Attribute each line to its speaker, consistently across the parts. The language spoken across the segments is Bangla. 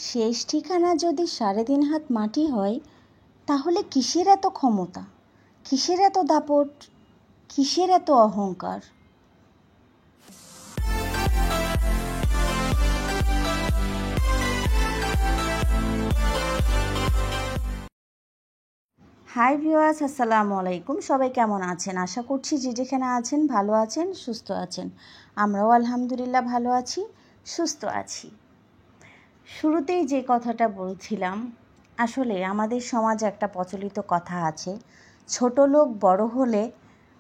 Speaker 1: শেষ ঠিকানা যদি 3.5 হাত মাটি হয়, তাহলে কিসের এত ক্ষমতা, কিসের এত দাপট, কিসের এত অহংকার? হাই ভিউয়ার্স, আসসালামু আলাইকুম। সবাই কেমন আছেন? আশা করছি যে যেখানে আছেন ভালো আছেন, সুস্থ আছেন। আমরাও আলহামদুলিল্লাহ ভালো আছি, সুস্থ আছি। শুরুতেই যে কথাটা বলছিলাম, আসলে আমাদের সমাজে একটা প্রচলিত কথা আছে, ছোট লোক বড় হলে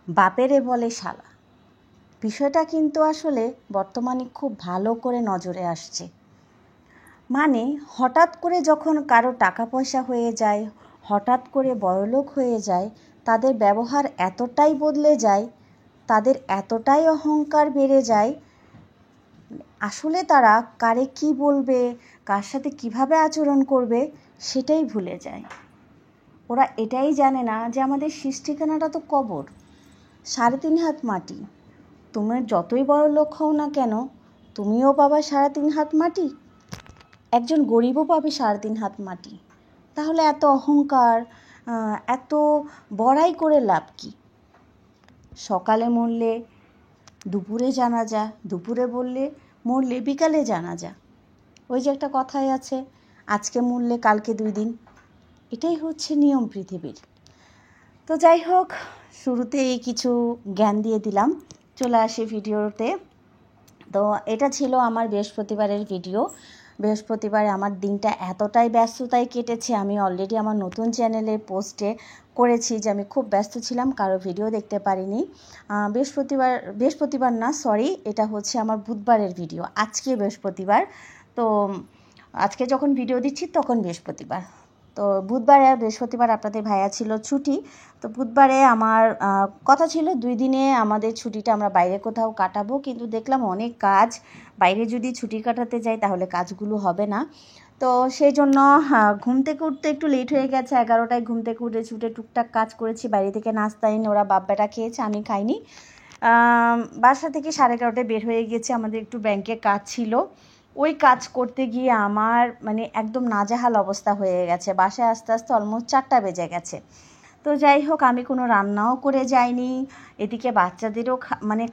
Speaker 1: বাপেরে বলে শালা। বিষয়টা কিন্তু আসলে বর্তমানে খুব ভালো করে নজরে আসছে। মানে হঠাৎ করে যখন কারো টাকা পয়সা হয়ে যায়, হঠাৎ করে বড়লোক হয়ে যায়, তাদের ব্যবহার এতটাই বদলে যায়, তাদের এতটাই অহংকার বেড়ে যায়, আসলে তারা কারে কি বলবে, কার সাথে কিভাবে আচরণ করবে সেটাই ভুলে যায়। ওরা এটাই জানে না যে আমাদের শেষ ঠিকানাটা তো কবর, 3.5 হাত মাটি। তুমি যতই বড় লোক হও না কেন, তুমিও পাবা 3.5 হাত মাটি, একজন গরিবও পাবে 3.5 হাত মাটি। তাহলে এত অহংকার, এত বড়াই করে লাভ কি? সকালে মরলে দুপুরে জানাজা, দুপুরে মরলে বিকালে জানাজা। ওই যে একটা কথাই আছে, আজকে মরলে কালকে 2 দিন। এটাই হচ্ছে নিয়ম পৃথিবীর। তো যাই হোক, শুরুতেই কিছু জ্ঞান দিয়ে দিলাম, চলে আসি ভিডিওতে। তো এটা ছিল আমার বৃহস্পতিবারের ভিডিও। বৃহস্পতিবারে আমার দিনটা এতটাই ব্যস্ততায় কেটেছে, আমি অলরেডি আমার নতুন চ্যানেলে পোস্টে করেছি যে আমি খুব ব্যস্ত ছিলাম, কারো ভিডিও দেখতে পারিনি। বৃহস্পতিবার না, সরি, এটা হচ্ছে আমার বুধবারের ভিডিও। আজকে বৃহস্পতিবার, তো আজকে যখন ভিডিও দিচ্ছি তখন বৃহস্পতিবার। তো বুধবার আর বৃহস্পতিবার আপনাদের ভাইয়া ছিল ছুটি। তো বুধবারে আমার কথা ছিল 2 দিনে আমাদের ছুটিটা আমরা বাইরে কোথাও কাটাবো, কিন্তু দেখলাম অনেক কাজ, বাইরে যদি ছুটি কাটাতে যাই তাহলে কাজগুলো হবে না। তো সেই জন্য ঘুম থেকে উঠতে একটু লেট হয়ে গেছে, 11টায় ঘুম থেকে উঠে ছুটে টুকটাক কাজ করেছি। বাইরে থেকে নাস্তা এনে ওরা বাপ বেটা খেয়েছে, আমি খাইনি। বাসা থেকে 11:30টায় বের হয়ে গেছে, আমাদের একটু ব্যাংকে কাজ ছিল। ওই কাজ করতে গিয়ে আমার মানে একদম নাজেহাল অবস্থা হয়ে গেছে। বাসায় আস্তে আস্তে অলমোস্ট 4টা বেজে গেছে। তো যাই হোক, আমি কোনো রান্নাও করে যাইনি, এদিকে বাচ্চাদেরও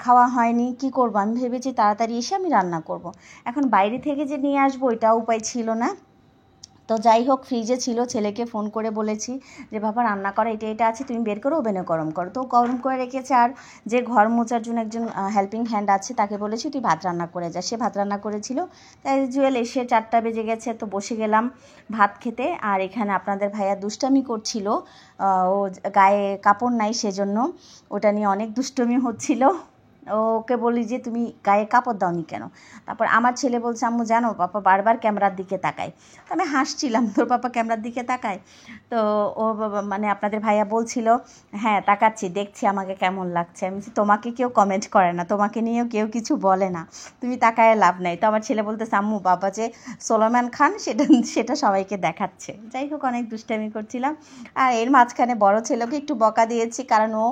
Speaker 1: খাওয়া হয়নি। কি করব, আমি ভেবেছি তাড়াতাড়ি এসে আমি রান্না করব। এখন বাইরে থেকে যে নিয়ে আসবো এটাও উপায় ছিল না। তো যাই হোক, ফ্রিজে ছিল, ছেলেকে ফোন করে বলেছি যে বাবা রান্না করা এটা আছে, তুমি বের করো, ওভেনে গরম করো। তো গরম করে রেখেছে। আর যে ঘর মোছার জন্য একজন হেল্পিং হ্যান্ড আছে, তাকে বলেছি তুই ভাত রান্না করে যা। সে ভাত রান্না করেছিল। তাই জুয়েল এসে 4টা বেজে গেছে, তো বসে গেলাম ভাত খেতে। আর এখানে আপনাদের ভাইয়া দুষ্টামি করছিল, ও গায়ে কাপড় নাই সেজন্য, ওটা নিয়ে অনেক দুষ্টুমি হচ্ছিল। ওকে বলি যে তুমি গায়ে কাপড় দাওনি কেন? তারপর আমার ছেলে বলছে আম্মু জানো পাপা বারবার ক্যামেরার দিকে তাকায়। তো আমি হাসছিলাম, তোর পাপা ক্যামেরার দিকে তাকায়? তো ও আপনাদের ভাইয়া বলছিল হ্যাঁ তাকাচ্ছি, দেখছি আমাকে কেমন লাগছে। আমি বলছি তোমাকে কেউ কমেন্ট করে না, তোমাকে নিয়েও কেউ কিছু বলে না, তুমি তাকায় লাভ নেই। তো আমার ছেলে বলতেছে আম্মু বাবা যে সোলোমান খান সেটা সবাইকে দেখাচ্ছে। যাই হোক, অনেক দুষ্টামি করছিলাম। আর এর মাঝখানে বড় ছেলেকে একটু বকা দিয়েছি, কারণ ও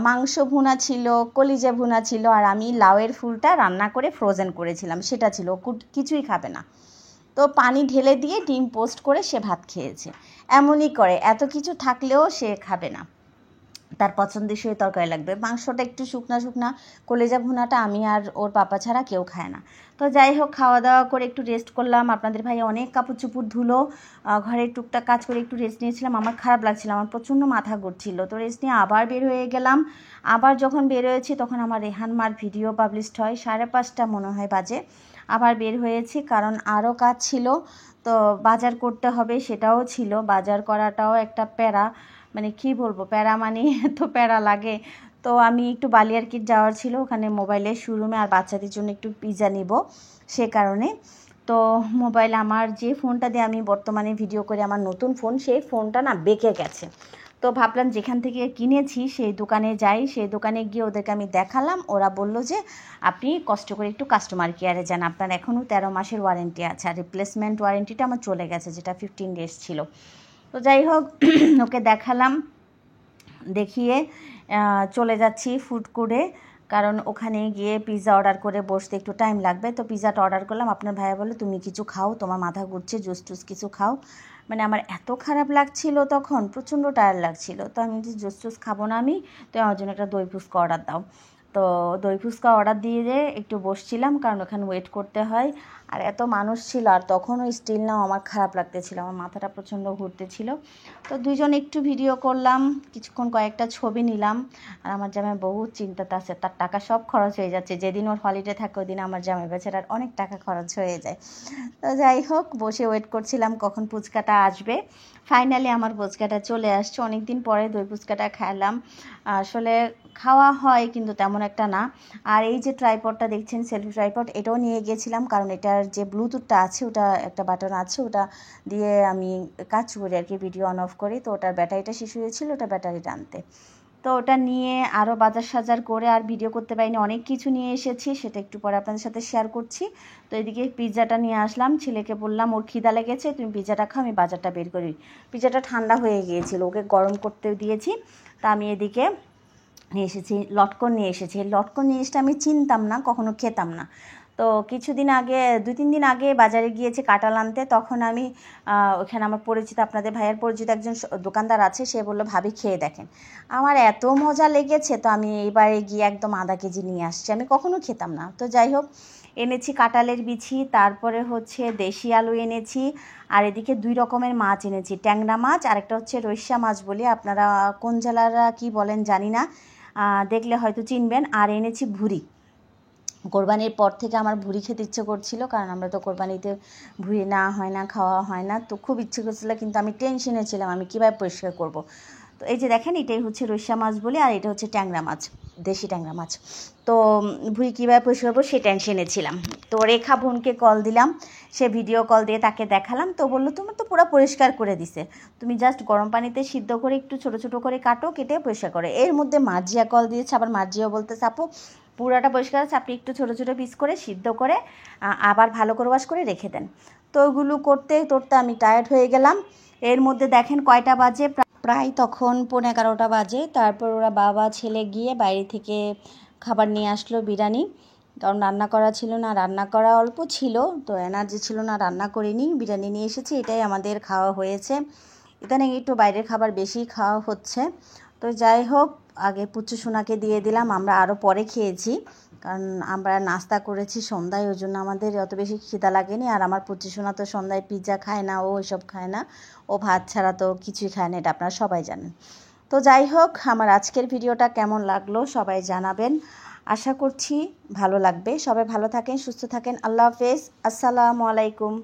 Speaker 1: মাংস ভুনা ছিল, কলিজা ভুনা ছিল, আর আমি লাউয়ের ফুলটা রান্না করে ফ্রোজেন করেছিলাম, সেটা ছিল। ও কিছুই খাবে না। তো পানি ঢেলে দিয়ে ডিম পোস্ট করে সে ভাত খেয়েছে। এমনই করে, এত কিছু থাকলেও সে খাবে না, তার পছন্দের সে তরকারি লাগবে। মাংসটা একটু শুকনা, কলেজা ভুনাটা আমি আর ওর পাপা ছাড়া কেউ খায় না। তো যাই হোক, খাওয়া দাওয়া করে একটু রেস্ট করলাম। আপনাদের ভাই অনেক কাপড় চুপড় ধুলো, ঘরে টুকটাক কাজ করে একটু রেস্ট নিয়েছিলাম। আমার খারাপ লাগছিল, আমার প্রচণ্ড মাথা ঘুরছিল। তো রেস্ট নিয়ে আবার বের হয়ে গেলাম। আবার যখন বের হয়েছি তখন আমার রেহান মার ভিডিও পাবলিশড হয়, 5:30 মনে হয় বাজে। আবার বের হয়েছি কারণ আরও কাজ ছিল, তো বাজার করতে হবে সেটাও ছিল। বাজার করাটাও একটা প্যারা, মানে কী বলবো, প্যারা মানে এত প্যারা লাগে। তো আমি একটু বালিয়ারকিট যাওয়ার ছিল, ওখানে মোবাইলের শোরুমে, আর বাচ্চাদের জন্য একটু পিৎজা নিব সে কারণে। তো মোবাইল, আমার যে ফোনটা দিয়ে আমি বর্তমানে ভিডিও করি, আমার নতুন ফোন, সেই ফোনটা না বেঁকে গেছে। তো ভাবলাম যেখান থেকে কিনেছি সেই দোকানে যাই। সেই দোকানে গিয়ে ওদেরকে আমি দেখালাম, ওরা বলল যে আপনি কষ্ট করে একটু কাস্টমার কেয়ারে যান, আপনার এখনও 13 মাসের ওয়ারেন্টি আছে, আর রিপ্লেসমেন্ট ওয়ারেন্টিটা আমার চলে গেছে, যেটা 15 ডেজ ছিল। তো যাই হোক, ওকে দেখালাম, দেখিয়ে চলে যাচ্ছি ফুড কোর্টে। কারণ ওখানে গিয়ে পিৎজা অর্ডার করে বসতে একটু টাইম লাগবে। তো পিৎজাটা অর্ডার করলাম। আপনার ভাইয়া বললো তুমি কিছু খাও, তোমার মাথা ঘুরছে, জুস টুস কিছু খাও। মানে আমার এত খারাপ লাগছিল তখন, প্রচণ্ড টায়ার্ড লাগছিল। তো আমি যে জুস টুস খাবো না আমি, তো আমার জন্য একটা দই ফুচকা অর্ডার দাও। তো দই ফুচকা অর্ডার দিয়ে একটু বসছিলাম, কারণ ওখানে ওয়েট করতে হয়। আর এত মানুষ ছিল, আর তখনও স্টিল নাও আমার খারাপ লাগতেছিল, আমার মাথাটা প্রচণ্ড ঘুরতেছিল। তো দুইজন একটু ভিডিও করলাম, কিছুক্ষণ কয়েকটা ছবি নিলাম। আর আমার জামাই বহুত চিন্তাতে আছে, তার টাকা সব খরচ হয়ে যাচ্ছে। যেদিন ওর হলিডে থাকে ওই দিন আমার জামাই বেচারার অনেক টাকা খরচ হয়ে যায়। তো যাই হোক, বসে ওয়েট করছিলাম কখন ফুচকাটা আসবে। ফাইনালি আমার ফুচকাটা চলে আসছে। অনেক দিন পরে দই ফুচকাটা খেলাম। আসলে খাওয়া হয় কিন্তু তেমন একটা না। আর এই যে ট্রাইপডটা দেখছেন, সেলফি ট্রাইপড, এটাও নিয়ে গিয়েছিলাম, কারণ এটার যে ব্লুটুথটা আছে, ওটা একটা বাটন আছে, ওটা দিয়ে আমি কাজ করি আর কি, ভিডিও অন অফ করি। তো ওটার ব্যাটারিটা শেষ হয়েছিল, ওটা ব্যাটারি টানতে। তো ওটা নিয়ে আরও বাজার সাজার করে আর ভিডিও করতে পারিনি, অনেক কিছু নিয়ে এসেছি, সেটা একটু পরে আপনাদের সাথে শেয়ার করছি। তো এদিকে পিৎজাটা নিয়ে আসলাম, ছেলেকে বললাম ওর খিদা লেগেছে, তুমি পিৎজাটা খাও, আমি বাজারটা বের করি। পিৎজাটা ঠান্ডা হয়ে গিয়েছিল, ওকে গরম করতে দিয়েছি। তা আমি এদিকে নিয়ে এসেছি লটকন নিয়ে এসেছি। লটকন জিনিসটা আমি চিনতাম না, কখনো খেতাম না। তো কিছুদিন আগে, 2-3 দিন আগে বাজারে গিয়েছি কাঁঠাল আনতে। তখন আমি ওখানে আমার পরিচিত, আপনাদের ভাইয়ের পরিচিত একজন দোকানদার আছে, সে বললো ভাবি খেয়ে দেখেন। আমার এত মজা লেগেছে, তো আমি এবারে গিয়ে একদম আধা কেজি নিয়ে আসছি। আমি কখনো খেতাম না। তো যাই হোক, এনেছি কাঁঠালের বিচি, তারপরে হচ্ছে দেশি আলু এনেছি, আর এদিকে 2 রকমের মাছ এনেছি, ট্যাংরা মাছ, আর একটা হচ্ছে রইসা মাছ বলি, আপনারা কোন জেলারা কি বলেন জানি না, দেখলে হয়তো চিনবেন। আর এনেছি ভুড়ি। কোরবানির পর থেকে আমার ভুড়ি খেতে ইচ্ছে করছিল, কারণ আমরা তো কোরবানিতে ভুড়ি না হয় না, খাওয়া হয় না। তো খুব ইচ্ছে করছিল, কিন্তু আমি টেনশনে ছিলাম আমি কীভাবে পরিষ্কার করব। তো এই যে দেখেন, এটাই হচ্ছে রইসা মাছ বলি, আর এটা হচ্ছে ট্যাংরা মাছ, দেশি ট্যাংরা মাছ। তো ভুড়ি কীভাবে পরিষ্কার করবো সে টেনশনে ছিলাম। তো রেখা বোনকে কল দিলাম, সে ভিডিও কল দিয়ে তাকে দেখালাম। তো বললো তোমার তো পুরো পরিষ্কার করে দিছে, তুমি জাস্ট গরম পানিতে সিদ্ধ করে একটু ছোটো ছোটো করে কাটো, কেটে পরিষ্কার করে। এর মধ্যে মার্জিয়া কল দিয়েছে, আবার মার্জিয়াও বলতেছে আপু পুরাটা পরিষ্কার আছে, আপনি একটু ছোটো ছোটো পিস করে সিদ্ধ করে আবার ভালো করে ওয়াশ করে রেখে দেন। তো ওইগুলো করতে করতে আমি টায়ার্ড হয়ে গেলাম। এর মধ্যে দেখেন কয়টা বাজে, প্রায় তখন 11:15 বাজে। তারপর ওরা বাবা ছেলে গিয়ে বাইরে থেকে খাবার নিয়ে আসলো, বিরিয়ানি। কারণ রান্না করা ছিল না, রান্না করা অল্প ছিল, তো এনার্জি ছিল না, রান্না করিনি, বিরিয়ানি নিয়ে এসেছি, এটাই আমাদের খাওয়া হয়েছে। ইদানিং একটু বাইরের খাবার বেশি খাওয়া হচ্ছে। তো যাই হোক, আগে পুচু সোনাকে দিয়ে দিলাম, আমরা আরও পরে খেয়েছি, কারণ আমরা নাস্তা করেছি সন্ধ্যায়, ওই জন্য আমাদের অত বেশি খিদা লাগেনি। আর আমার পুচু সোনা তো সন্ধ্যায় পিৎজা খায় না, ও ওইসব খায় না, ও ভাত ছাড়া তো কিছুই খায় না, এটা আপনারা সবাই জানেন। তো যাই হোক, আমার আজকের ভিডিওটা কেমন লাগলো সবাই জানাবেন, আশা করছি ভালো লাগবে। সবাই ভালো থাকেন, সুস্থ থাকেন, আল্লাহ হাফেজ, আসসালামু আলাইকুম।